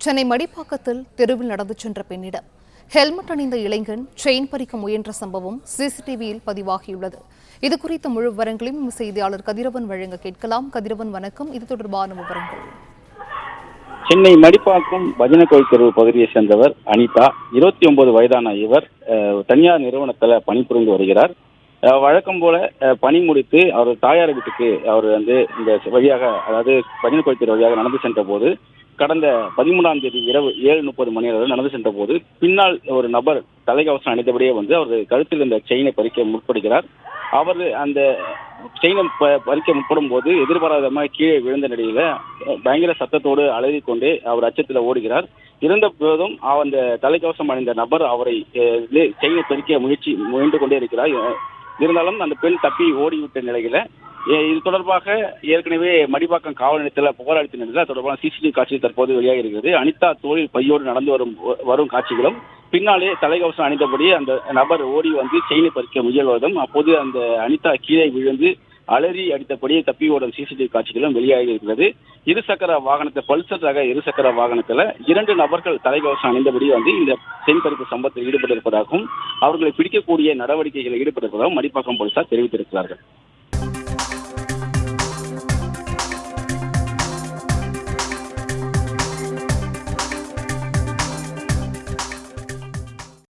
சென்னை மடிப்பாக்கத்தில் தெருவில் நடந்து சென்ற பெண்ணிடம் ஹெல்மெட் அணிந்த இளைஞன் செயின் பறிக்க முயன்ற சம்பவம் சிசிடிவியில் பதிவாகியுள்ளது. இதுகுறித்த முழு விவரங்களையும் செய்தியாளர் கதிரவன் வழங்க கேட்கலாம். கதிரவன், வணக்கம். இது தொடர்பான விவரங்கள். சென்னை மடிப்பாக்கம் பஜனைக்கோயில் தெரு பகுதியை சேர்ந்தவர் அனிதா. 29 வயதான இவர் தனியார் நிறுவனத்தில் பணிபுரிந்து வருகிறார். வழக்கம் போல பணி முடித்து அவர் தாயார் வீட்டுக்கு அவர் இந்த வழியாக, அதாவது பஜனைக்கோயில் தெரு வழியாக நடந்து சென்ற போது, கடந்த 13ஆம் தேதி இரவு 7:30 மணி அளவில் நடந்து சென்ற போது பின்னால் ஒரு நபர் தலைக்கவசம் அணிந்தபடியே அவர் கழுத்தில் இருந்த செயினை பறிக்க முற்படுகிறார். அவர் அந்த செயினை பறிக்க முற்படும் போது எதிர்பாராதமாக கீழே விழுந்த நிலையில பயங்கர சத்தத்தோடு அலறிக்கொண்டே அவர் அச்சத்தில் ஓடுகிறார். இருந்த போதும் அந்த தலைக்கவசம் அணிந்த நபர் அவரை செயினை பறிக்க முயன்று கொண்டே இருக்கிறார். இருந்தாலும் அந்த பெண் தப்பி ஓடிவிட்ட நிலையில இது தொடர்பாக ஏற்கனவே மடிப்பாக்கம் காவல் நிலையத்தில் புகார் அளித்த நிலையில் தொடர்பான சிசிடிவி காட்சி தற்போது வெளியாக இருக்கிறது. அனிதா தோளில் பையோடு நடந்து வரும் காட்சிகளும், பின்னாலே தலைக்கவசம் அணிந்தபடி அந்த நபர் ஓடி செயினை பறிக்க முயல்வதும், அப்போது அந்த அனிதா கீழே விழுந்து அலறி அடித்தபடியே தப்பி ஓடும் சிசிடிவி காட்சிகளும் வெளியாகி இருக்கிறது. இருசக்கர வாகனத்தை, பல்சர் ரக இருசக்கர வாகனத்தில் 2 நபர்கள் தலைக்கவசம் அணிந்தபடி இந்த செயின் பறிப்பு சம்பவத்தில் ஈடுபட்டிருப்பதாகவும் அவர்களை பிடிக்கக்கூடிய நடவடிக்கைகளில் ஈடுபட்டிருப்பதாகவும் மடிப்பாக்கம் போலீசார் தெரிவித்திருக்கிறார்கள்.